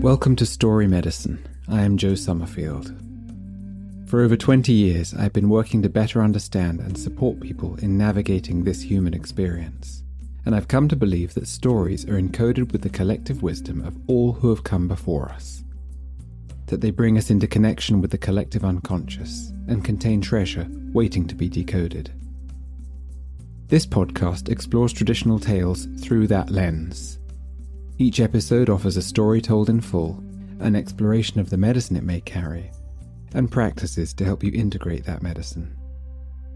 Welcome to Story Medicine. I am Joe Summerfield. For over 20 years, I've been working to better understand and support people in navigating this human experience. And I've come to believe that stories are encoded with the collective wisdom of all who have come before us. That they bring us into connection with the collective unconscious and contain treasure waiting to be decoded. This podcast explores traditional tales through that lens. Each episode offers a story told in full, an exploration of the medicine it may carry, and practices to help you integrate that medicine.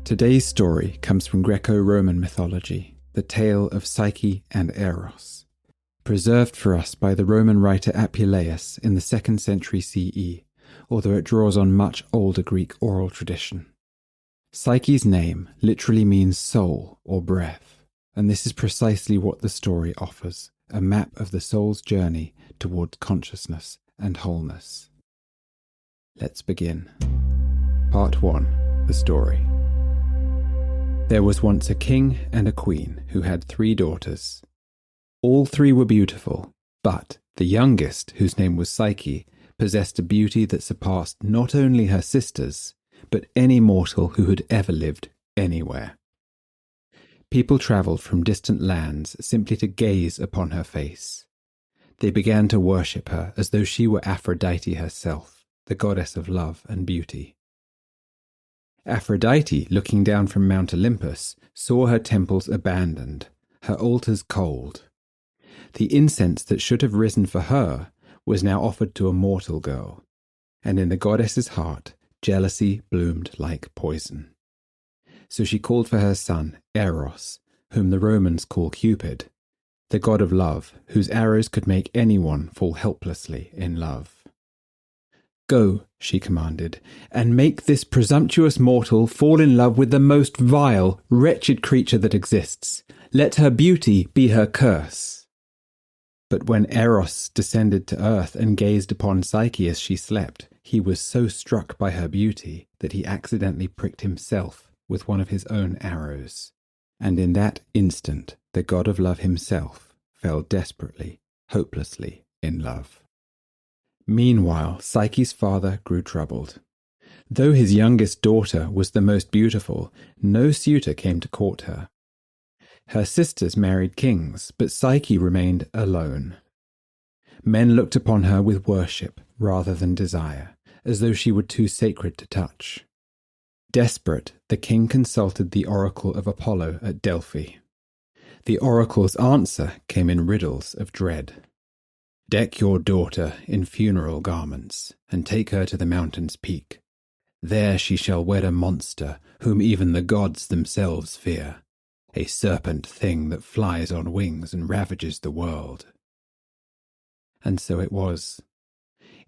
Today's story comes from Greco-Roman mythology, the tale of Psyche and Eros, preserved for us by the Roman writer Apuleius in the 2nd century CE, although it draws on much older Greek oral tradition. Psyche's name literally means soul or breath, and this is precisely what the story offers. A map of the soul's journey towards consciousness and wholeness. Let's begin. Part 1. The story. There was once a king and a queen who had 3 daughters. All 3 were beautiful, but the youngest, whose name was Psyche, possessed a beauty that surpassed not only her sisters, but any mortal who had ever lived anywhere. People travelled from distant lands simply to gaze upon her face. They began to worship her as though she were Aphrodite herself, the goddess of love and beauty. Aphrodite, looking down from Mount Olympus, saw her temples abandoned, her altars cold. The incense that should have risen for her was now offered to a mortal girl, and in the goddess's heart, jealousy bloomed like poison. So she called for her son, Eros, whom the Romans call Cupid, the god of love, whose arrows could make anyone fall helplessly in love. "Go," she commanded, "and make this presumptuous mortal fall in love with the most vile, wretched creature that exists. Let her beauty be her curse." But when Eros descended to earth and gazed upon Psyche as she slept, he was so struck by her beauty that he accidentally pricked himself with one of his own arrows, and in that instant the god of love himself fell desperately, hopelessly in love. Meanwhile, Psyche's father grew troubled. Though his youngest daughter was the most beautiful, no suitor came to court her. Her sisters married kings, but Psyche remained alone. Men looked upon her with worship rather than desire, as though she were too sacred to touch. Desperate, the king consulted the oracle of Apollo at Delphi. The oracle's answer came in riddles of dread. "Deck your daughter in funeral garments, and take her to the mountain's peak. There she shall wed a monster whom even the gods themselves fear, a serpent thing that flies on wings and ravages the world." And so it was.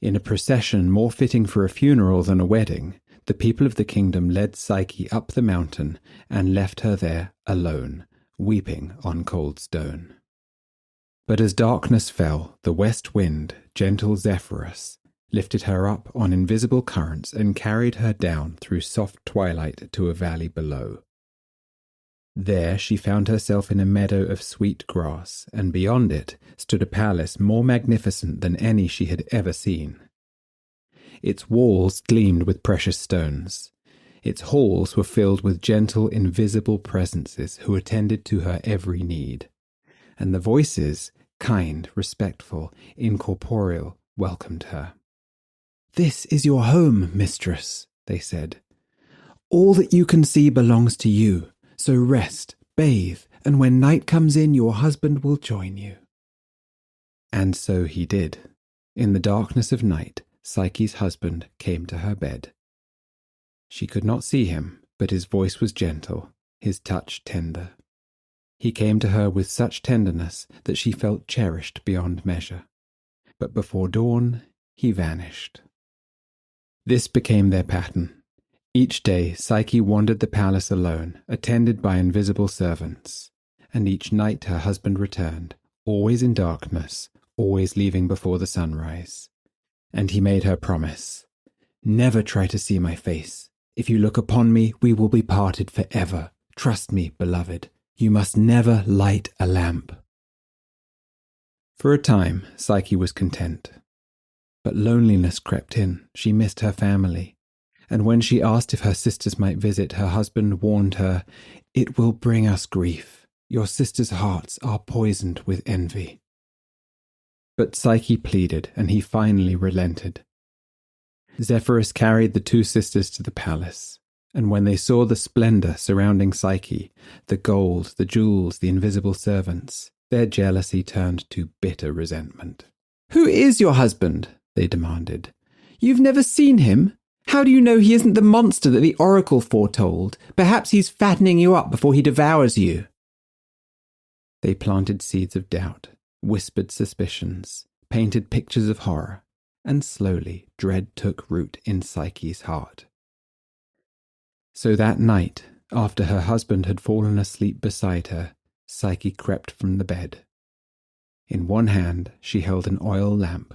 In a procession more fitting for a funeral than a wedding, the people of the kingdom led Psyche up the mountain and left her there alone, weeping on cold stone. But as darkness fell, the west wind, gentle Zephyrus, lifted her up on invisible currents and carried her down through soft twilight to a valley below. There she found herself in a meadow of sweet grass, and beyond it stood a palace more magnificent than any she had ever seen. Its walls gleamed with precious stones. Its halls were filled with gentle, invisible presences who attended to her every need. And the voices, kind, respectful, incorporeal, welcomed her. "This is your home, mistress," they said. "All that you can see belongs to you, so rest, bathe, and when night comes in, your husband will join you." And so he did. In the darkness of night, Psyche's husband came to her bed. She could not see him, but his voice was gentle, his touch tender. He came to her with such tenderness that she felt cherished beyond measure. But before dawn, he vanished. This became their pattern. Each day, Psyche wandered the palace alone, attended by invisible servants, and each night her husband returned, always in darkness, always leaving before the sunrise. And he made her promise, "Never try to see my face. If you look upon me, we will be parted forever. Trust me, beloved. You must never light a lamp." For a time, Psyche was content. But loneliness crept in. She missed her family. And when she asked if her sisters might visit, her husband warned her, "It will bring us grief. Your sisters' hearts are poisoned with envy." But Psyche pleaded, and he finally relented. Zephyrus carried the two sisters to the palace, and when they saw the splendor surrounding Psyche, the gold, the jewels, the invisible servants, their jealousy turned to bitter resentment. "Who is your husband?" they demanded. "You've never seen him? How do you know he isn't the monster that the oracle foretold? Perhaps he's fattening you up before he devours you." They planted seeds of doubt, whispered suspicions, painted pictures of horror, and slowly dread took root in Psyche's heart. So that night, after her husband had fallen asleep beside her, Psyche crept from the bed. In one hand she held an oil lamp,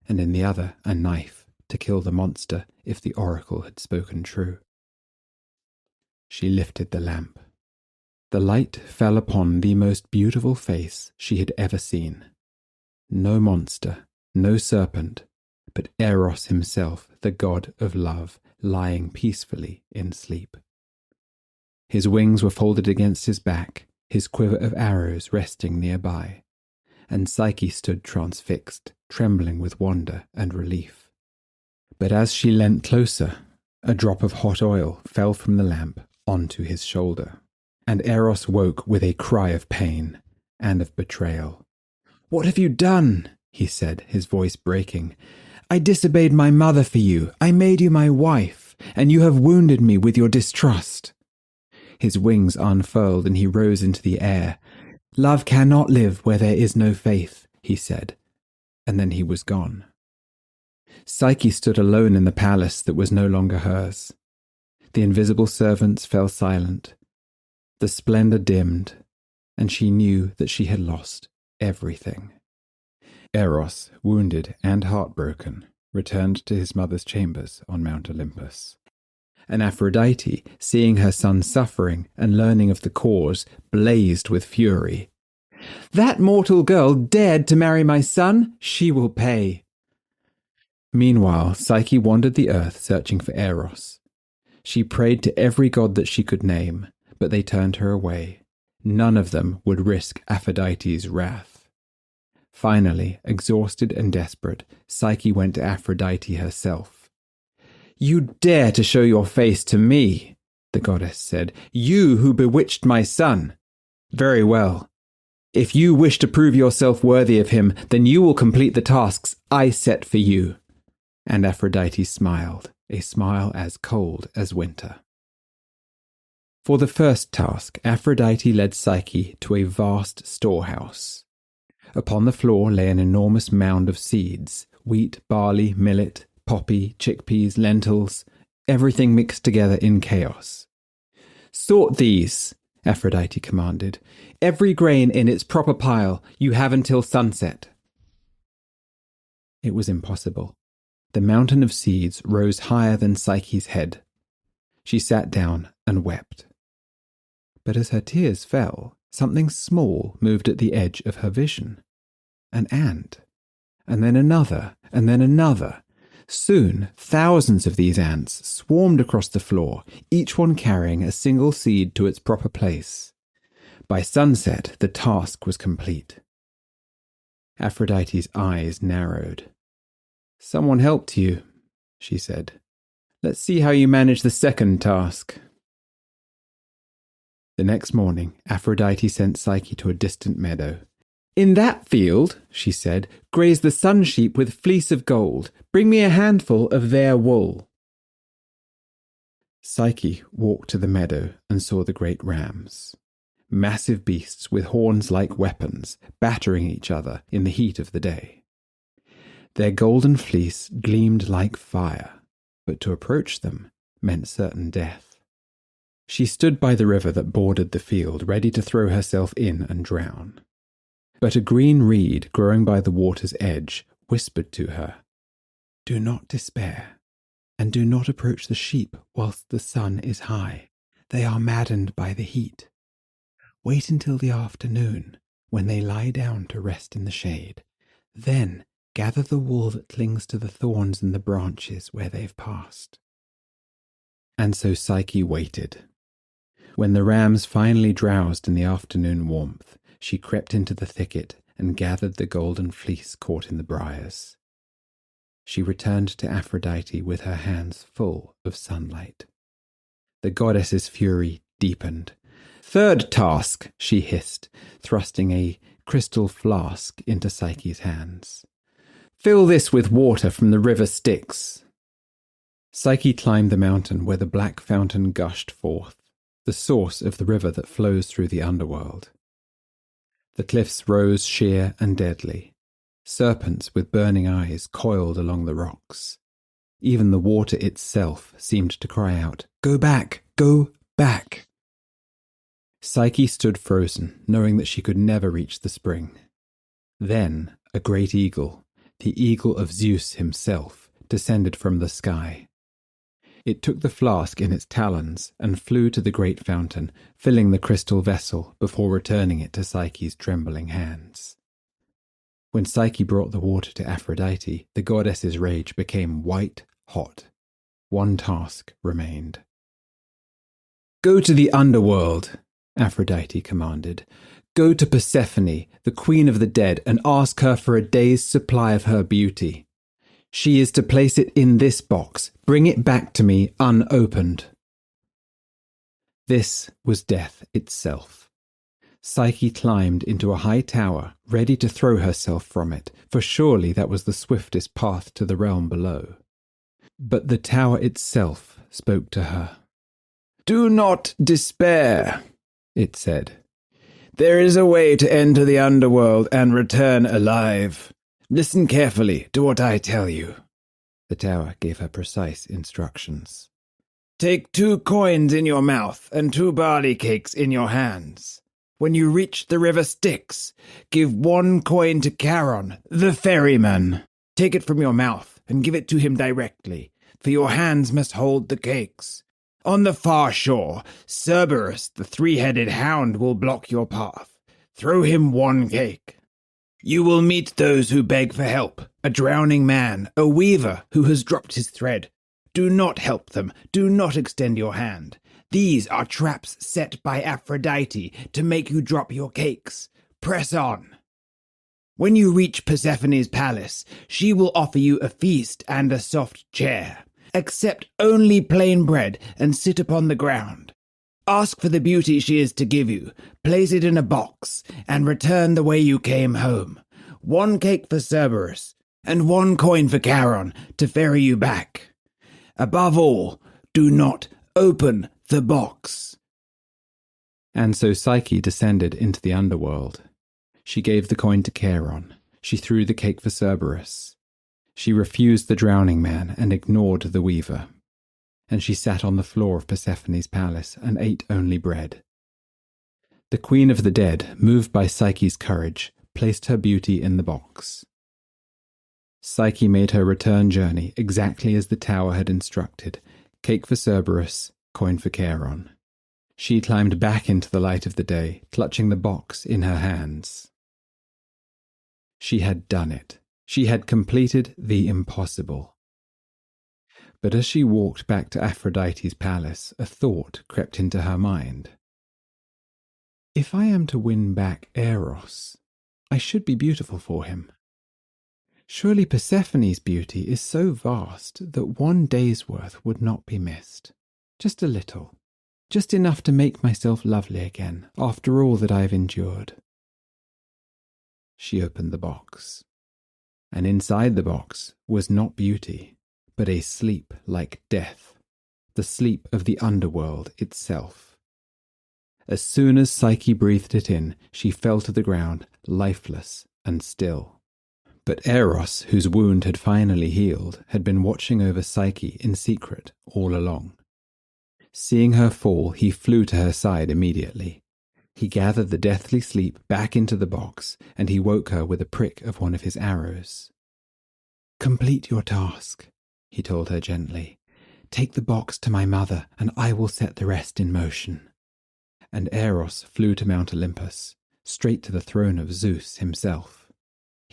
and in the other a knife to kill the monster if the oracle had spoken true. She lifted the lamp. The light fell upon the most beautiful face she had ever seen. No monster, no serpent, but Eros himself, the god of love, lying peacefully in sleep. His wings were folded against his back, his quiver of arrows resting nearby, and Psyche stood transfixed, trembling with wonder and relief. But as she leant closer, a drop of hot oil fell from the lamp onto his shoulder, and Eros woke with a cry of pain and of betrayal. "What have you done?" he said, his voice breaking. "I disobeyed my mother for you. I made you my wife, and you have wounded me with your distrust." His wings unfurled and he rose into the air. "Love cannot live where there is no faith," he said, and then he was gone. Psyche stood alone in the palace that was no longer hers. The invisible servants fell silent. The splendor dimmed, and she knew that she had lost everything. Eros, wounded and heartbroken, returned to his mother's chambers on Mount Olympus. And Aphrodite, seeing her son suffering and learning of the cause, blazed with fury. "That mortal girl dared to marry my son. She will pay." Meanwhile, Psyche wandered the earth searching for Eros. She prayed to every god that she could name, but they turned her away. None of them would risk Aphrodite's wrath. Finally, exhausted and desperate, Psyche went to Aphrodite herself. "You dare to show your face to me," the goddess said. "You who bewitched my son. Very well. If you wish to prove yourself worthy of him, then you will complete the tasks I set for you." And Aphrodite smiled, a smile as cold as winter. For the first task, Aphrodite led Psyche to a vast storehouse. Upon the floor lay an enormous mound of seeds, wheat, barley, millet, poppy, chickpeas, lentils, everything mixed together in chaos. "Sort these," Aphrodite commanded. "Every grain in its proper pile. You have until sunset." It was impossible. The mountain of seeds rose higher than Psyche's head. She sat down and wept. But as her tears fell, something small moved at the edge of her vision. An ant. And then another, and then another. Soon, thousands of these ants swarmed across the floor, each one carrying a single seed to its proper place. By sunset, the task was complete. Aphrodite's eyes narrowed. "Someone helped you," she said. "Let's see how you manage the second task." The next morning, Aphrodite sent Psyche to a distant meadow. "In that field," she said, "graze the sun sheep with fleece of gold. Bring me a handful of their wool." Psyche walked to the meadow and saw the great rams. Massive beasts with horns like weapons, battering each other in the heat of the day. Their golden fleece gleamed like fire, but to approach them meant certain death. She stood by the river that bordered the field, ready to throw herself in and drown. But a green reed growing by the water's edge whispered to her, "Do not despair, and do not approach the sheep whilst the sun is high. They are maddened by the heat. Wait until the afternoon, when they lie down to rest in the shade. Then gather the wool that clings to the thorns and the branches where they've passed." And so Psyche waited. When the rams finally drowsed in the afternoon warmth, she crept into the thicket and gathered the golden fleece caught in the briars. She returned to Aphrodite with her hands full of sunlight. The goddess's fury deepened. "Third task," she hissed, thrusting a crystal flask into Psyche's hands. "Fill this with water from the river Styx." Psyche climbed the mountain where the black fountain gushed forth, the source of the river that flows through the underworld. The cliffs rose sheer and deadly. Serpents with burning eyes coiled along the rocks. Even the water itself seemed to cry out, "Go back! Go back!" Psyche stood frozen, knowing that she could never reach the spring. Then a great eagle, the eagle of Zeus himself, descended from the sky. It took the flask in its talons and flew to the great fountain, filling the crystal vessel before returning it to Psyche's trembling hands. When Psyche brought the water to Aphrodite, the goddess's rage became white hot. One task remained. "Go to the underworld," Aphrodite commanded. "Go to Persephone, the queen of the dead, and ask her for a day's supply of her beauty. She is to place it in this box. Bring it back to me unopened." This was death itself. Psyche climbed into a high tower, ready to throw herself from it, for surely that was the swiftest path to the realm below. But the tower itself spoke to her. "Do not despair," it said. "There is a way to enter the underworld and return alive. Listen carefully to what I tell you." The tower gave her precise instructions. "Take 2 coins in your mouth and 2 barley cakes in your hands. When you reach the river Styx, give 1 coin to Charon, the ferryman. Take it from your mouth and give it to him directly, for your hands must hold the cakes. On the far shore, Cerberus, the 3-headed hound, will block your path. Throw him 1 cake. You will meet those who beg for help, a drowning man, a weaver who has dropped his thread. Do not help them, do not extend your hand. These are traps set by Aphrodite to make you drop your cakes. Press on. When you reach Persephone's palace, she will offer you a feast and a soft chair. Accept only plain bread and sit upon the ground. Ask for the beauty she is to give you, place it in a box, and return the way you came home. 1 cake for Cerberus, and 1 coin for Charon to ferry you back. Above all, do not open the box." And so Psyche descended into the underworld. She gave the coin to Charon. She threw the cake for Cerberus. She refused the drowning man and ignored the weaver. And she sat on the floor of Persephone's palace and ate only bread. The queen of the dead, moved by Psyche's courage, placed her beauty in the box. Psyche made her return journey exactly as the tower had instructed, cake for Cerberus, coin for Charon. She climbed back into the light of the day, clutching the box in her hands. She had done it. She had completed the impossible. But as she walked back to Aphrodite's palace, a thought crept into her mind. If I am to win back Eros, I should be beautiful for him. Surely Persephone's beauty is so vast that 1 day's worth would not be missed. Just a little. Just enough to make myself lovely again, after all that I have endured. She opened the box. And inside the box was not beauty, but a sleep like death, the sleep of the underworld itself. As soon as Psyche breathed it in, she fell to the ground, lifeless and still. But Eros, whose wound had finally healed, had been watching over Psyche in secret all along. Seeing her fall, he flew to her side immediately. He gathered the deathly sleep back into the box, and he woke her with a prick of one of his arrows. "Complete your task," he told her gently. "Take the box to my mother, and I will set the rest in motion." And Eros flew to Mount Olympus, straight to the throne of Zeus himself.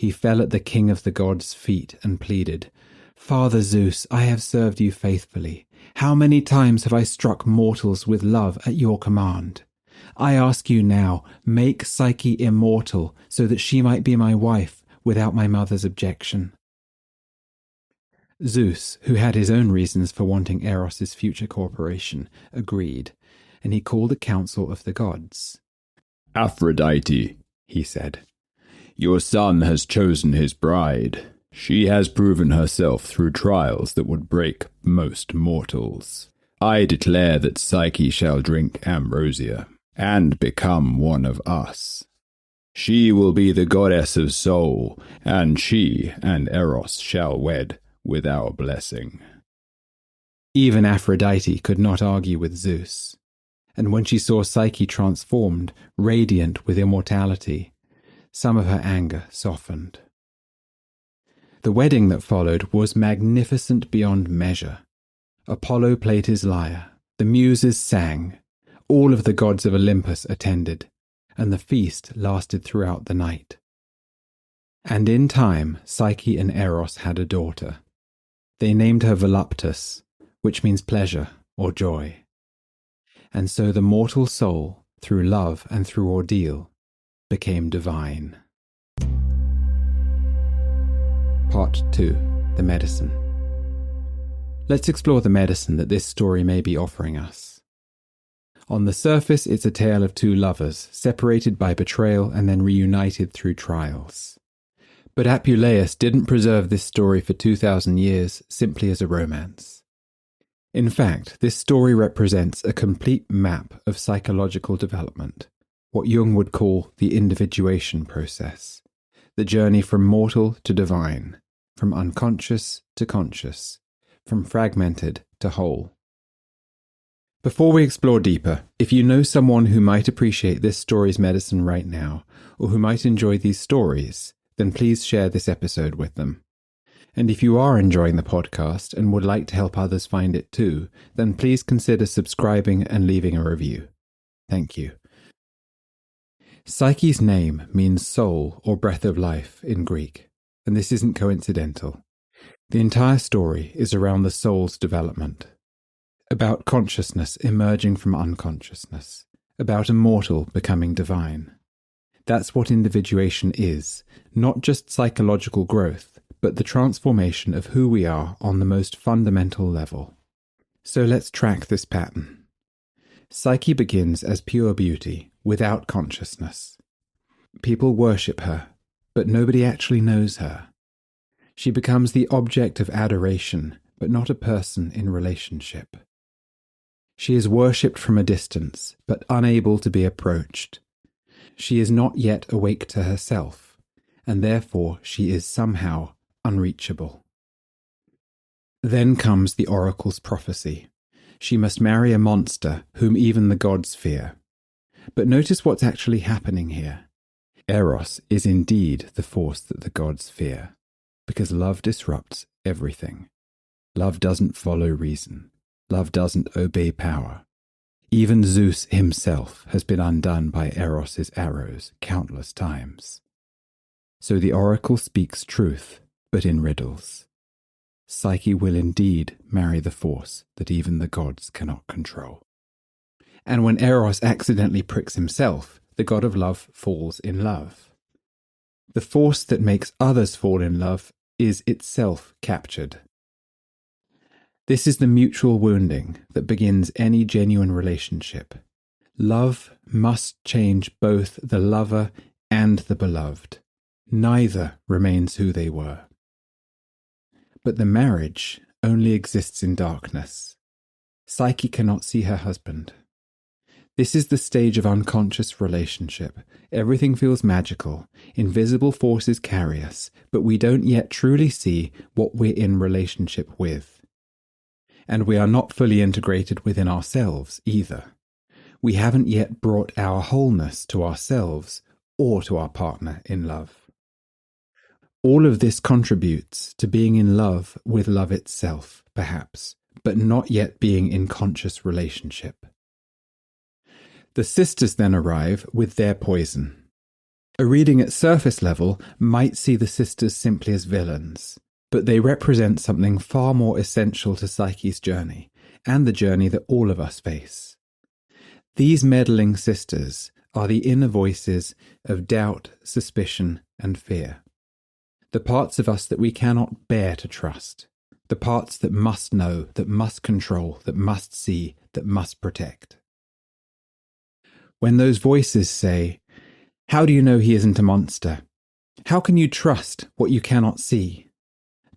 He fell at the king of the gods' feet and pleaded, "Father Zeus, I have served you faithfully. How many times have I struck mortals with love at your command? I ask you now, make Psyche immortal so that she might be my wife without my mother's objection." Zeus, who had his own reasons for wanting Eros' future cooperation, agreed, and he called a council of the gods. "Aphrodite," he said, "your son has chosen his bride. She has proven herself through trials that would break most mortals. I declare that Psyche shall drink ambrosia and become one of us. She will be the goddess of soul, and she and Eros shall wed with our blessing." Even Aphrodite could not argue with Zeus, and when she saw Psyche transformed, radiant with immortality, some of her anger softened. The wedding that followed was magnificent beyond measure. Apollo played his lyre, the Muses sang, all of the gods of Olympus attended, and the feast lasted throughout the night. And in time, Psyche and Eros had a daughter. They named her Voluptus, which means pleasure or joy. And so the mortal soul, through love and through ordeal, became divine. Part 2. The Medicine. Let's explore the medicine that this story may be offering us. On the surface, it's a tale of two lovers, separated by betrayal and then reunited through trials. But Apuleius didn't preserve this story for 2,000 years simply as a romance. In fact, this story represents a complete map of psychological development, what Jung would call the individuation process, the journey from mortal to divine, from unconscious to conscious, from fragmented to whole. Before we explore deeper, if you know someone who might appreciate this story's medicine right now, or who might enjoy these stories, then please share this episode with them. And if you are enjoying the podcast and would like to help others find it too, then please consider subscribing and leaving a review. Thank you. Psyche's name means soul or breath of life in Greek, and this isn't coincidental. The entire story is around the soul's development, about consciousness emerging from unconsciousness, about a mortal becoming divine. That's what individuation is, not just psychological growth, but the transformation of who we are on the most fundamental level. So let's track this pattern. Psyche begins as pure beauty, without consciousness. People worship her, but nobody actually knows her. She becomes the object of adoration, but not a person in relationship. She is worshipped from a distance, but unable to be approached. She is not yet awake to herself, and therefore she is somehow unreachable. Then comes the oracle's prophecy. She must marry a monster whom even the gods fear. But notice what's actually happening here. Eros is indeed the force that the gods fear, because love disrupts everything. Love doesn't follow reason. Love doesn't obey power. Even Zeus himself has been undone by Eros' arrows countless times. So the oracle speaks truth, but in riddles. Psyche will indeed marry the force that even the gods cannot control. And when Eros accidentally pricks himself, the god of love falls in love. The force that makes others fall in love is itself captured. This is the mutual wounding that begins any genuine relationship. Love must change both the lover and the beloved. Neither remains who they were. But the marriage only exists in darkness. Psyche cannot see her husband. This is the stage of unconscious relationship. Everything feels magical. Invisible forces carry us, but we don't yet truly see what we're in relationship with. And we are not fully integrated within ourselves either. We haven't yet brought our wholeness to ourselves or to our partner in love. All of this contributes to being in love with love itself, perhaps, but not yet being in conscious relationship. The sisters then arrive with their poison. A reading at surface level might see the sisters simply as villains, but they represent something far more essential to Psyche's journey, and the journey that all of us face. These meddling sisters are the inner voices of doubt, suspicion, and fear. The parts of us that we cannot bear to trust. The parts that must know, that must control, that must see, that must protect. When those voices say, "How do you know he isn't a monster? How can you trust what you cannot see?"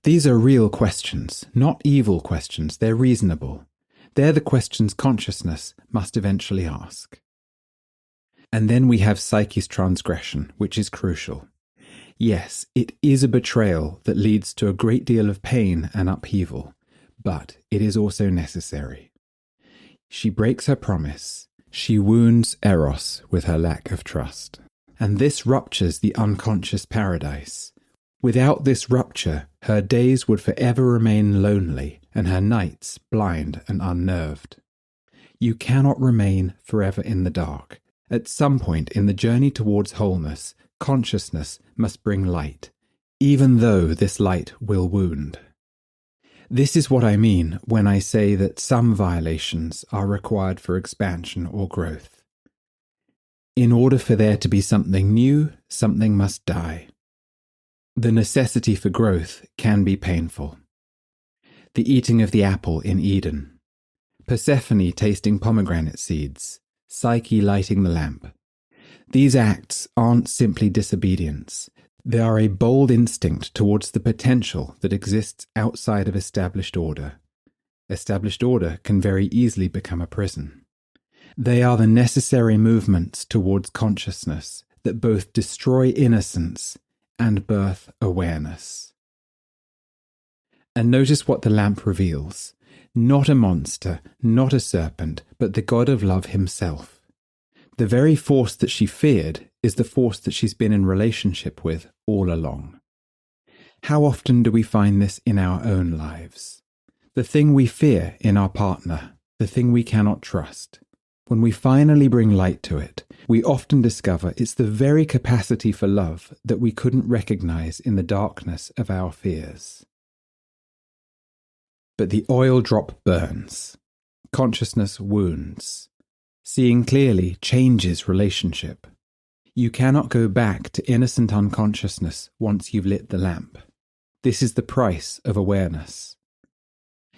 These are real questions, not evil questions. They're reasonable. They're the questions consciousness must eventually ask. And then we have Psyche's transgression, which is crucial. Yes, it is a betrayal that leads to a great deal of pain and upheaval, but it is also necessary. She breaks her promise. She wounds Eros with her lack of trust. And this ruptures the unconscious paradise. Without this rupture, her days would forever remain lonely and her nights blind and unnerved. You cannot remain forever in the dark. At some point in the journey towards wholeness, consciousness must bring light, even though this light will wound. This is what I mean when I say that some violations are required for expansion or growth. In order for there to be something new, something must die. The necessity for growth can be painful. The eating of the apple in Eden, Persephone tasting pomegranate seeds, Psyche lighting the lamp. These acts aren't simply disobedience. They are a bold instinct towards the potential that exists outside of established order. Established order can very easily become a prison. They are the necessary movements towards consciousness that both destroy innocence and birth awareness. And notice what the lamp reveals. Not a monster, not a serpent, but the God of love himself. The very force that she feared is the force that she's been in relationship with all along. How often do we find this in our own lives? The thing we fear in our partner, the thing we cannot trust. When we finally bring light to it, we often discover it's the very capacity for love that we couldn't recognize in the darkness of our fears. But the oil drop burns. Consciousness wounds. Seeing clearly changes relationship. You cannot go back to innocent unconsciousness once you've lit the lamp. This is the price of awareness.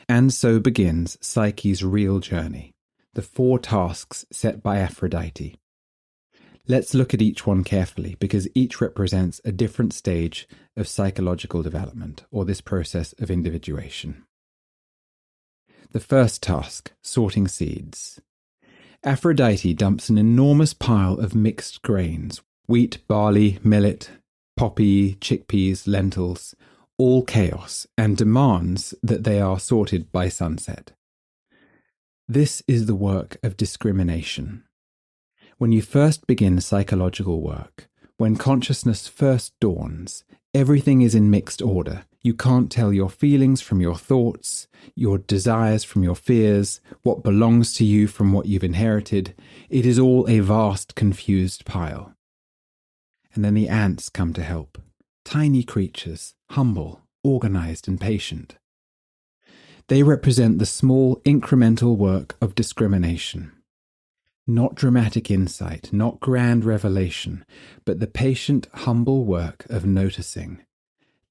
And so begins Psyche's real journey, the 4 tasks set by Aphrodite. Let's look at each one carefully because each represents a different stage of psychological development or this process of individuation. The first task, sorting seeds. Aphrodite dumps an enormous pile of mixed grains, wheat, barley, millet, poppy, chickpeas, lentils, all chaos, and demands that they are sorted by sunset. This is the work of discrimination. When you first begin psychological work, when consciousness first dawns, everything is in mixed order. You can't tell your feelings from your thoughts, your desires from your fears, what belongs to you from what you've inherited. It is all a vast, confused pile. And then the ants come to help. Tiny creatures, humble, organized, and patient. They represent the small, incremental work of discrimination. Not dramatic insight, not grand revelation, but the patient, humble work of noticing.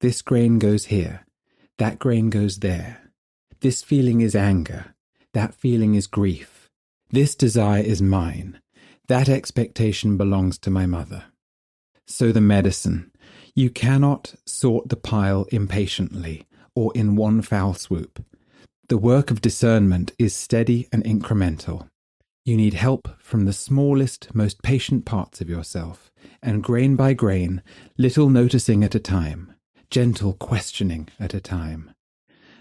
This grain goes here, that grain goes there. This feeling is anger, that feeling is grief. This desire is mine, that expectation belongs to my mother. So the medicine. You cannot sort the pile impatiently or in one foul swoop. The work of discernment is steady and incremental. You need help from the smallest, most patient parts of yourself, and grain by grain, little noticing at a time, gentle questioning at a time.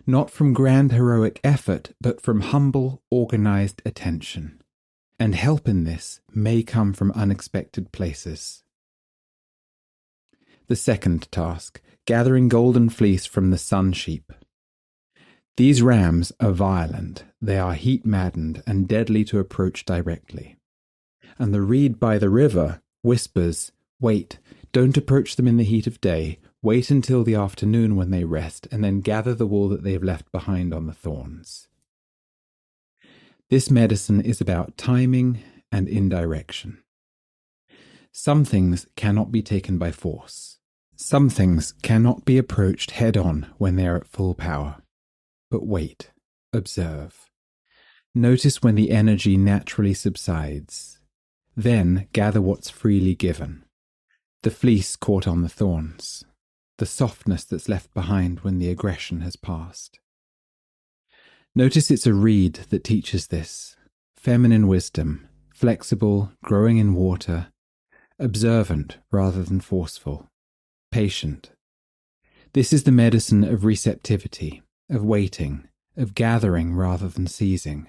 Not from grand heroic effort, but from humble, organized attention. And help in this may come from unexpected places. The second task, gathering golden fleece from the sun sheep. These rams are violent, they are heat-maddened and deadly to approach directly. And the reed by the river whispers, Wait, don't approach them in the heat of day. Wait until the afternoon when they rest, and then gather the wool that they have left behind on the thorns. This medicine is about timing and indirection. Some things cannot be taken by force. Some things cannot be approached head-on when they are at full power. But wait, observe. Notice when the energy naturally subsides. Then gather what's freely given. The fleece caught on the thorns. The softness that's left behind when the aggression has passed. Notice it's a reed that teaches this. Feminine wisdom, flexible, growing in water, observant rather than forceful, patient. This is the medicine of receptivity, of waiting, of gathering rather than seizing,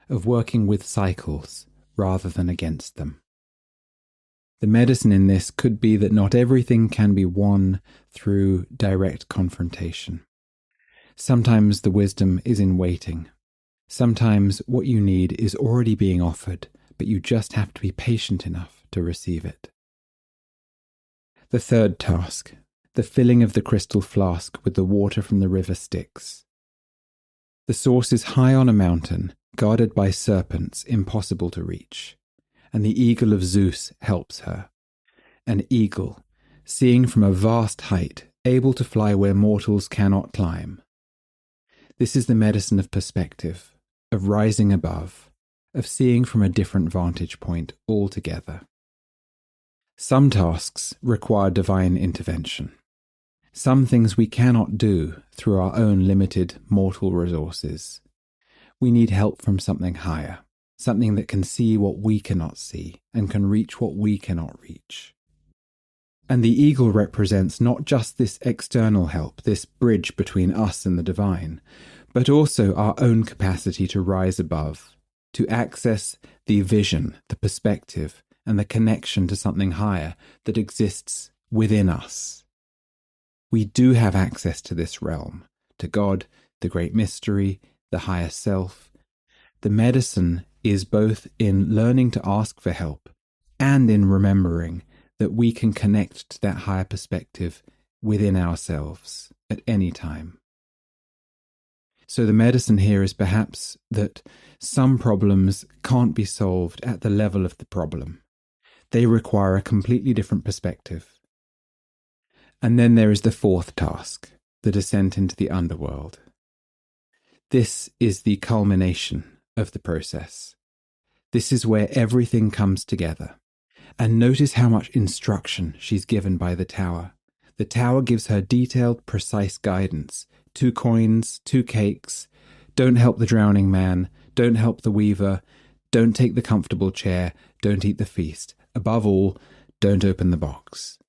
of working with cycles rather than against them. The medicine in this could be that not everything can be won through direct confrontation. Sometimes the wisdom is in waiting. Sometimes what you need is already being offered, but you just have to be patient enough to receive it. The third task, the filling of the crystal flask with the water from the river Styx. The source is high on a mountain, guarded by serpents impossible to reach, and the eagle of Zeus helps her. An eagle, seeing from a vast height, able to fly where mortals cannot climb. This is the medicine of perspective, of rising above, of seeing from a different vantage point altogether. Some tasks require divine intervention. Some things we cannot do through our own limited mortal resources. We need help from something higher, something that can see what we cannot see and can reach what we cannot reach. And the eagle represents not just this external help, this bridge between us and the divine, but also our own capacity to rise above, to access the vision, the perspective, and the connection to something higher that exists within us. We do have access to this realm, to God, the great mystery, the higher self. The medicine is both in learning to ask for help and in remembering that we can connect to that higher perspective within ourselves at any time. So the medicine here is perhaps that some problems can't be solved at the level of the problem. They require a completely different perspective. And then there is the fourth task, the descent into the underworld. This is the culmination of the process. This is where everything comes together. And notice how much instruction she's given by the tower. The tower gives her detailed, precise guidance. 2 coins, 2 cakes. Don't help the drowning man. Don't help the weaver. Don't take the comfortable chair. Don't eat the feast. Above all, don't open the box.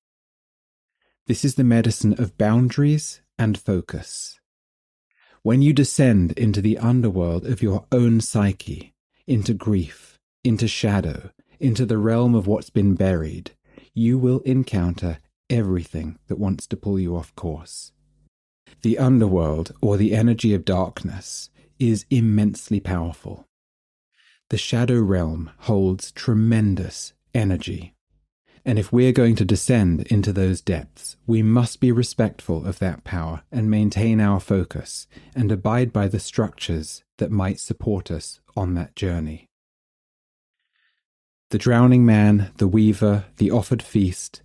This is the medicine of boundaries and focus. When you descend into the underworld of your own psyche, into grief, into shadow, into the realm of what's been buried, you will encounter everything that wants to pull you off course. The underworld, or the energy of darkness, is immensely powerful. The shadow realm holds tremendous energy. And if we're going to descend into those depths, we must be respectful of that power and maintain our focus and abide by the structures that might support us on that journey. The drowning man, the weaver, the offered feast,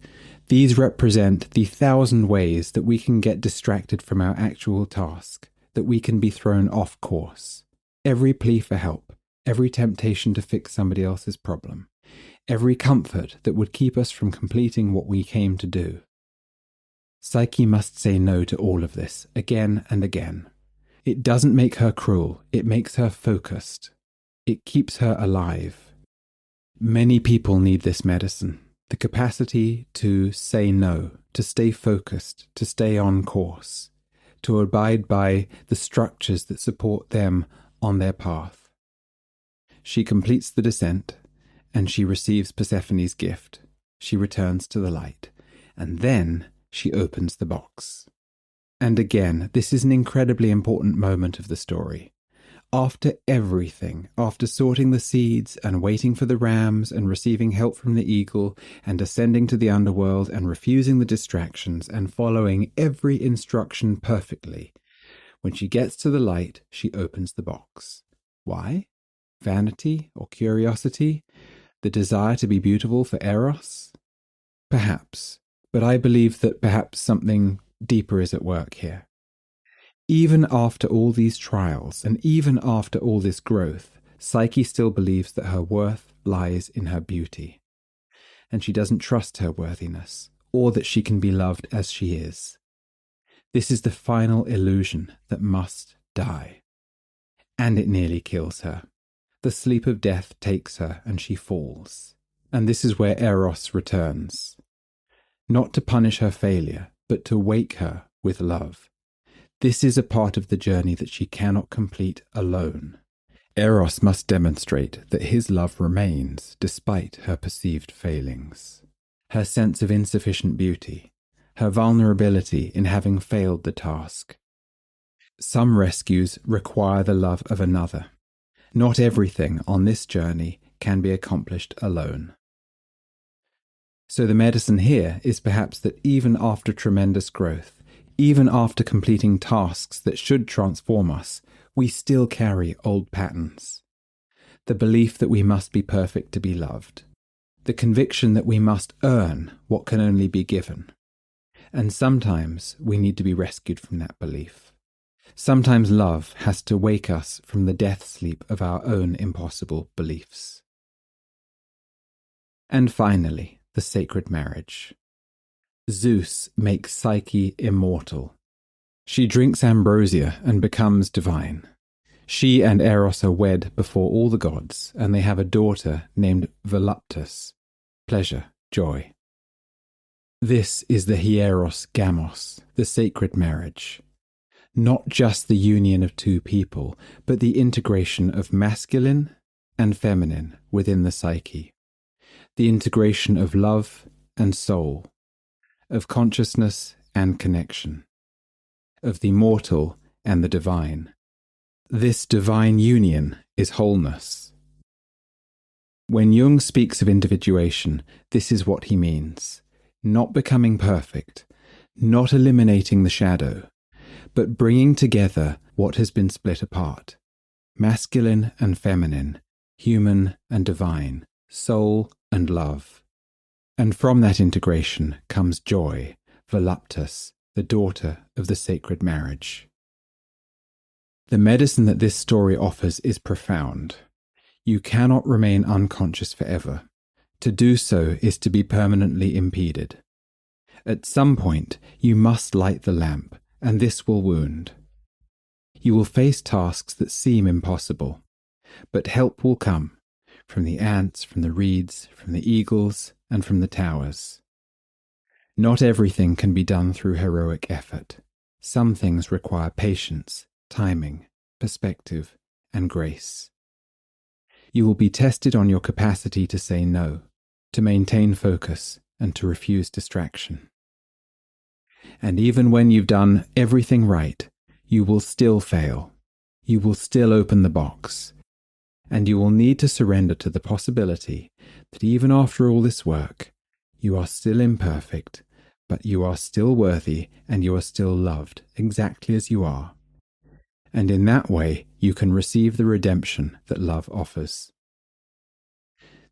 these represent the 1,000 ways that we can get distracted from our actual task, that we can be thrown off course. Every plea for help, every temptation to fix somebody else's problem, every comfort that would keep us from completing what we came to do. Psyche must say no to all of this, again and again. It doesn't make her cruel, it makes her focused. It keeps her alive. Many people need this medicine, the capacity to say no, to stay focused, to stay on course, to abide by the structures that support them on their path. She completes the descent, and she receives Persephone's gift. She returns to the light, and then she opens the box. And again, this is an incredibly important moment of the story. After everything, after sorting the seeds and waiting for the rams and receiving help from the eagle and ascending to the underworld and refusing the distractions and following every instruction perfectly, when she gets to the light, she opens the box. Why? Vanity or curiosity? The desire to be beautiful for Eros? Perhaps, but I believe that perhaps something deeper is at work here. Even after all these trials, and even after all this growth, Psyche still believes that her worth lies in her beauty. And she doesn't trust her worthiness, or that she can be loved as she is. This is the final illusion that must die. And it nearly kills her. The sleep of death takes her, and she falls. And this is where Eros returns. Not to punish her failure, but to wake her with love. This is a part of the journey that she cannot complete alone. Eros must demonstrate that his love remains despite her perceived failings. Her sense of insufficient beauty, her vulnerability in having failed the task. Some rescues require the love of another. Not everything on this journey can be accomplished alone. So the medicine here is perhaps that even after tremendous growth, even after completing tasks that should transform us, we still carry old patterns. The belief that we must be perfect to be loved. The conviction that we must earn what can only be given. And sometimes we need to be rescued from that belief. Sometimes love has to wake us from the death sleep of our own impossible beliefs. And finally, the sacred marriage. Zeus makes Psyche immortal. She drinks ambrosia and becomes divine. She and Eros are wed before all the gods, and they have a daughter named Voluptus, pleasure, joy. This is the hieros gamos, the sacred marriage. Not just the union of two people, but the integration of masculine and feminine within the psyche. The integration of love and soul, of consciousness and connection, of the mortal and the divine. This divine union is wholeness. When Jung speaks of individuation, this is what he means. Not becoming perfect, not eliminating the shadow, but bringing together what has been split apart. Masculine and feminine, human and divine, soul and love. And from that integration comes joy, Voluptus, the daughter of the sacred marriage. The medicine that this story offers is profound. You cannot remain unconscious forever. To do so is to be permanently impeded. At some point, you must light the lamp, and this will wound. You will face tasks that seem impossible, but help will come from the ants, from the reeds, from the eagles, and from the towers. Not everything can be done through heroic effort. Some things require patience, timing, perspective, and grace. You will be tested on your capacity to say no, to maintain focus, and to refuse distraction. And even when you've done everything right, you will still fail. You will still open the box. And you will need to surrender to the possibility that even after all this work, you are still imperfect, but you are still worthy and you are still loved exactly as you are. And in that way, you can receive the redemption that love offers.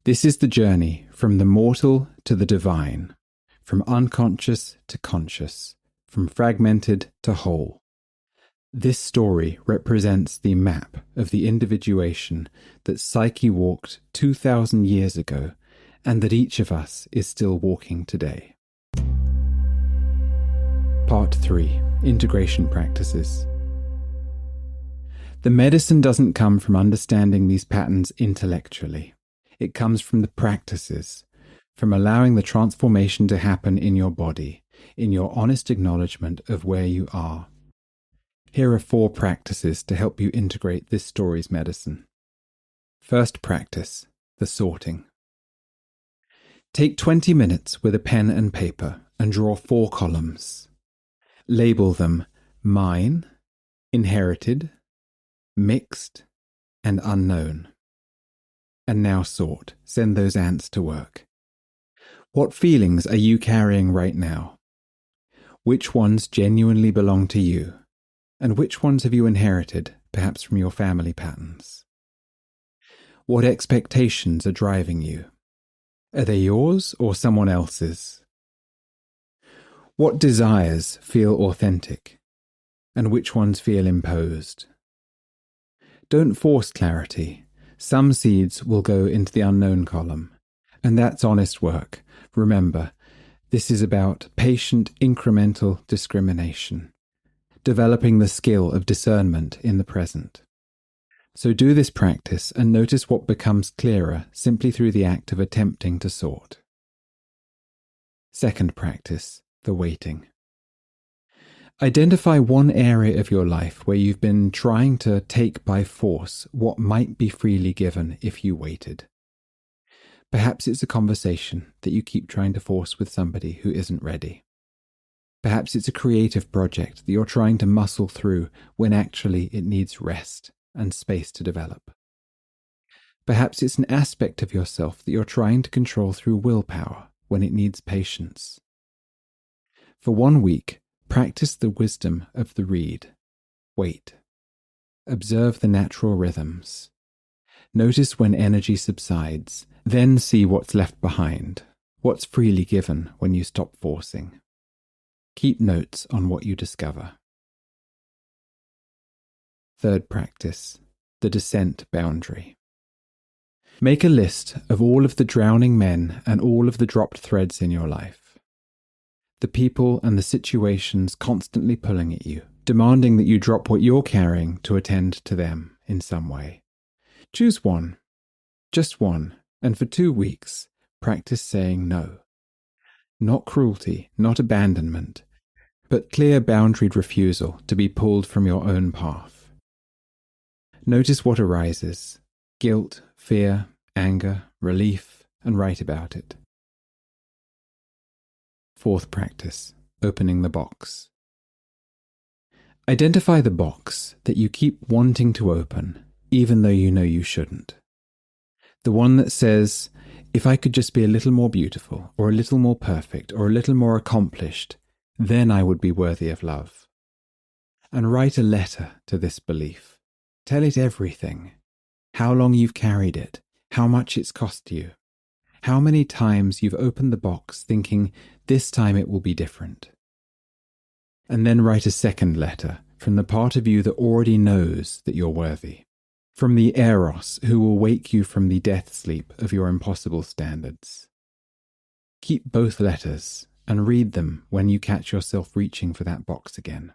This is the journey from the mortal to the divine, from unconscious to conscious, from fragmented to whole. This story represents the map of the individuation that Psyche walked 2,000 years ago and that each of us is still walking today. Part 3. Integration Practices. The medicine doesn't come from understanding these patterns intellectually. It comes from the practices, from allowing the transformation to happen in your body, in your honest acknowledgement of where you are. Here are 4 practices to help you integrate this story's medicine. First practice, the sorting. Take 20 minutes with a pen and paper and draw 4 columns. Label them mine, inherited, mixed, and unknown. And now sort, send those ants to work. What feelings are you carrying right now? Which ones genuinely belong to you? And which ones have you inherited, perhaps from your family patterns? What expectations are driving you? Are they yours or someone else's? What desires feel authentic, and which ones feel imposed? Don't force clarity. Some seeds will go into the unknown column, and that's honest work. Remember, this is about patient, incremental discrimination, developing the skill of discernment in the present. So do this practice and notice what becomes clearer simply through the act of attempting to sort. Second practice, the waiting. Identify one area of your life where you've been trying to take by force what might be freely given if you waited. Perhaps it's a conversation that you keep trying to force with somebody who isn't ready. Perhaps it's a creative project that you're trying to muscle through when actually it needs rest and space to develop. Perhaps it's an aspect of yourself that you're trying to control through willpower when it needs patience. For 1 week, practice the wisdom of the reed. Wait. Observe the natural rhythms. Notice when energy subsides, then see what's left behind, what's freely given when you stop forcing. Keep notes on what you discover. Third practice, the descent boundary. Make a list of all of the drowning men and all of the dropped threads in your life. The people and the situations constantly pulling at you, demanding that you drop what you're carrying to attend to them in some way. Choose one, just one, and for 2 weeks, practice saying no. Not cruelty, not abandonment, but clear boundaried refusal to be pulled from your own path. Notice what arises: guilt, fear, anger, relief, and write about it. Fourth practice, opening the box. Identify the box that you keep wanting to open, even though you know you shouldn't. The one that says, if I could just be a little more beautiful, or a little more perfect, or a little more accomplished, then I would be worthy of love. And write a letter to this belief. Tell it everything. How long you've carried it, how much it's cost you, how many times you've opened the box thinking, this time it will be different. And then write a second letter from the part of you that already knows that you're worthy. From the Eros who will wake you from the death sleep of your impossible standards. Keep both letters and read them when you catch yourself reaching for that box again.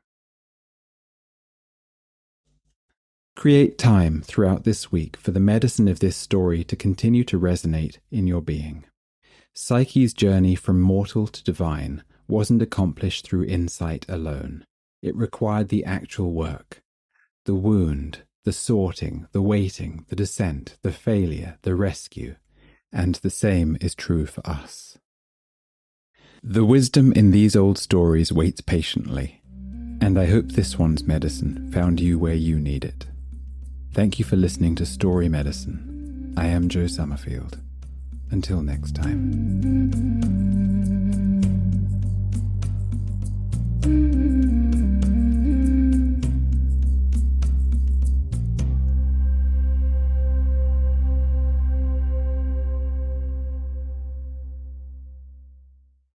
Create time throughout this week for the medicine of this story to continue to resonate in your being. Psyche's journey from mortal to divine wasn't accomplished through insight alone. It required the actual work. The wound, the sorting, the waiting, the descent, the failure, the rescue. And the same is true for us. The wisdom in these old stories waits patiently, and I hope this one's medicine found you where you need it. Thank you for listening to Story Medicine. I am Joe Summerfield. Until next time.